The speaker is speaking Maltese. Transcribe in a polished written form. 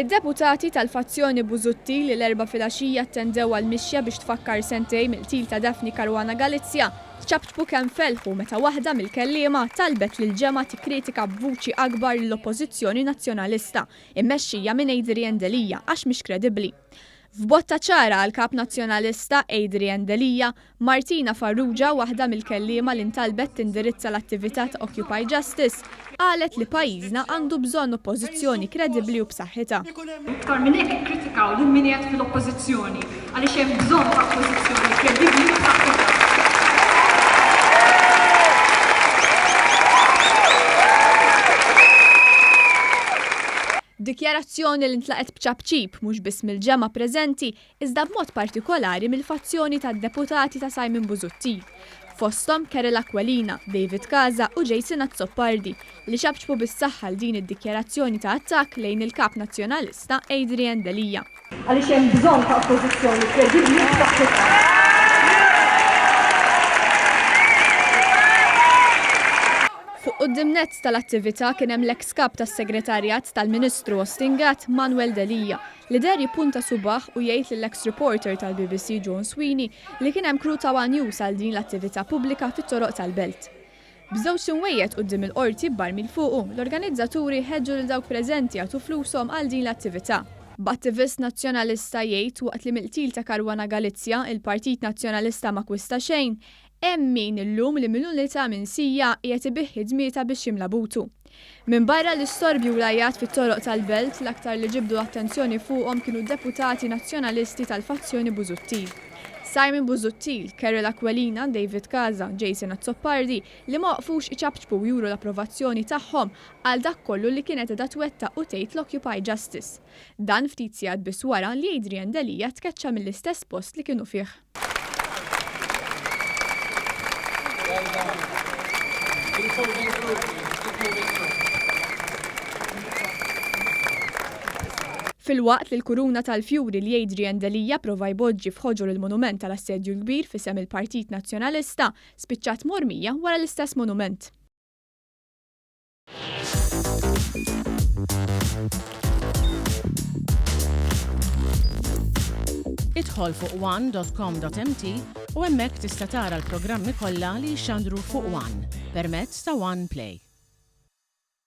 Id-deputati tal-fazzjoni Busuttil li l-4 filgħaxija attendew għall-mixja biex tfakkar sentej mill-qtil ta' Daphne Caruana Galizia ċabtbu kemm felħu meta waħda mill-kelliema talbet lil ġema tikkritika b'vuċi akbar l-Oppożizzjoni Nazzjonalista immexxija minn Adrian Delija għax mhix kredibbli. F'botta ċara għal kap nazzjonalista Adrian Delija, Martina Farrugia, waħda mill-kelliema li ntalbet tindirizza l-attività ta' Occupy Justice, qalet li pajjiżna għandu bżonn oppożizzjoni kredibbli u b'saħħitha. Iktar minn hekk ikkritikaw lil min qiegħed fil-oppożizzjoni għaliex hemm bżonn ta' oppożizzjoni kredibbli u b'saħħitha. Dikjarazzjoni li ntlaqet b'ċabċib mhux biss mill-ġema preżenti iżda b'mod partikolari mill-fazzjoni tad-deputati ta' Simon Busuttil. Fosthom Kerel Aquilina, David Casa u Jason Azzopardi li xabċbu bis-saħħa l din id-dikjarazzjoni ta' attakk lejn il-kap nazzjonalista Adrian Delija. Għaliex hemm bżonn ta' oppożizzjoni kredibbli u b'saħħitha. Fuq quddiem-nett tal-attività kien hemm l-eks kap tas-Segretarjat tal-Ministru Ostingat Manuel Delija li der jippunta subaħ u jgħid lill-eks reporter tal-BBC John Sweeney li kien hemm kruta news għal din l-attività pubblika fit-toroq tal-Belt. B'żewġ imwejjed quddiem il-qorti b'barmil fuqu, l-organizzaturi ħeġġu lil dawk preżenti jagħtu flushom għal din l-attività. B'attivist nazzjonalista jgħid waqt li mill-qtil ta' Caruana Galizia il-Partit Nazzjonalista ma kwista xejn, hemm min illum li mill-unità minsija qiegħed ibih ħidmieta biex jimla butu. Minn barra l-istorbju lajjat fit-toroq tal-Belt l-aktar li ġibdu attenzjoni fuqhom kienu deputati nazzjonalisti tal-fazzjoni Busuttil. Simon Busuttil, Kerel Aquilina, David Casa, Jason Azzopardi li ma waqfux iċabċbu juru l-approvazzjoni tagħhom għal dak kollu li kienet qiegħda twettaq u tgħid l-Occupy Justice. Dan ftit sigħat biss wara li Adrian Delija tkeċċa mill-istess post li kienu fih. Fil-waqt li l-kuruna tal-fjuri li Adrian Delija prova jboġġi f'ħoġor il-monument tal-assedju l-kbir fisem il-Partit Nazzjonalista spiċċat mormija wara l-istess monument. Idħol fuq one.com.mt u hemmhekk tista' tara l-programmi kollha li jxandru fuq One permezz ta' One Play.